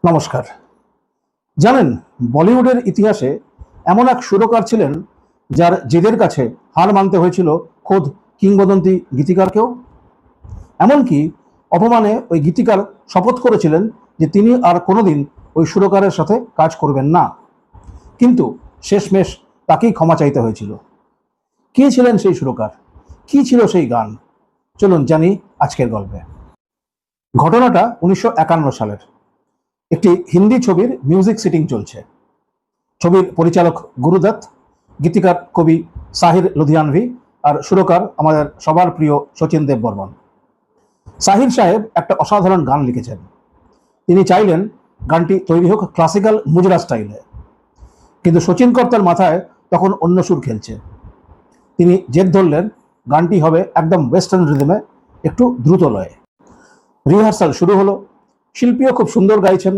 নমস্কার। জানেন, বলিউডের ইতিহাসে এমন এক সুরকার ছিলেন যার জেদের কাছে হার মানতে হয়েছিল খোদ কিংবদন্তি গীতিকারকেও। এমনকি অপমানে ওই গীতিকার শপথ করেছিলেন যে তিনি আর কোনোদিন ওই সুরকারের সাথে কাজ করবেন না। কিন্তু শেষমেশ তাকেই ক্ষমা চাইতে হয়েছিল। কে ছিলেন সেই সুরকার? কি ছিল সেই গান? চলুন জানি আজকের গল্পে। ঘটনাটা 1951 সালের। একটি হিন্দি ছবির মিউজিক সিটিং চলছে। ছবির পরিচালক গুরুদত্ত, গীতিকার কবি সাহির লুধিয়ানভি আর সুরকার আমাদের সবার প্রিয় শচীন দেব বর্মন। সাহির সাহেব একটা অসাধারণ গান লিখেছেন। তিনি চাইলেন গানটি তৈরি হোক ক্লাসিক্যাল মুজরা স্টাইলে, কিন্তু শচীন কর্তার মাথায় তখন অন্য সুর খেলছে। তিনি জেদ ধরলেন গানটি হবে একদম ওয়েস্টার্ন রিদমে, একটু দ্রুত লয়ে। রিহার্সাল শুরু হলো। শিল্পীও খুব সুন্দর গাইছেন,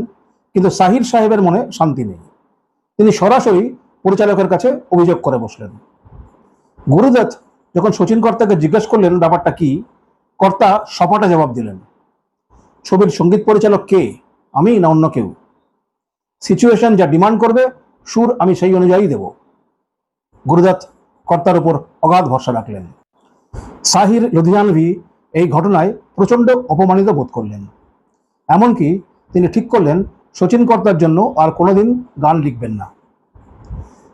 কিন্তু সাহির সাহেবের মনে শান্তি নেই। তিনি সরাসরি পরিচালকের কাছে অভিযোগ করে বসলেন। গুরুদত্ত যখন শচীন কর্তাকে জিজ্ঞেস করলেন ব্যাপারটা কি, কর্তা সপাটে জবাব দিলেন, ছবির সঙ্গীত পরিচালক কে, আমি না অন্য কেউ? সিচুয়েশন যা ডিমান্ড করবে সুর আমি সেই অনুযায়ী দেব। গুরুদত্ত কর্তার উপর অগাধ ভরসা রাখলেন। সাহির লুধিয়ানভি এই ঘটনায় প্রচণ্ড অপমানিত বোধ করলেন। এমনকি তিনি ঠিক করলেন শচীন কর্তার জন্য আর কোনোদিন গান লিখবেন না।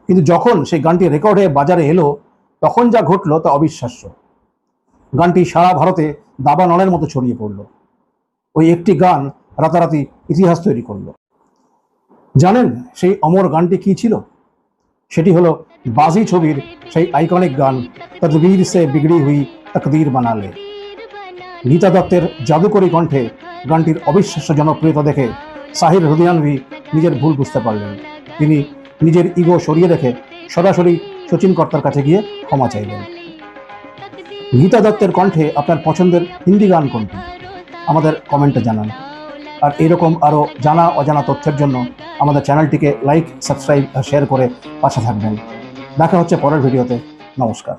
কিন্তু যখন সেই গানটি রেকর্ড হয়ে বাজারে এলো, তখন যা ঘটল তা অবিশ্বাস্য। গানটি সারা ভারতে দাবানলের মতো ছড়িয়ে পড়ল। ওই একটি গান রাতারাতি ইতিহাস তৈরি করল। জানেন সেই অমর গানটি কি ছিল? সেটি হলো বাজি ছবির সেই আইকনিক গান তদবীর সে বিগড়ি হুই তকদীর বানালে। গীতা দত্তের জাদুকরী কণ্ঠে গানটির অবিশ্বাস্য জনপ্রিয়তা দেখে সাহির লুধিয়ানভি নিজের ভুল বুঝতে পারলেন। তিনি নিজের ইগো সরিয়ে রেখে সরাসরি শচীন কর্তার কাছে গিয়ে ক্ষমা চাইলেন। গীতা দত্তের কণ্ঠে আপনার পছন্দের হিন্দি গান কোনটি? আমাদের কমেন্টে জানান। আর এরকম আরও জানা অজানা তথ্যের জন্য আমাদের চ্যানেলটিকে লাইক, সাবস্ক্রাইব আর শেয়ার করে পাশে থাকবেন। দেখা হচ্ছে পরের ভিডিওতে। নমস্কার।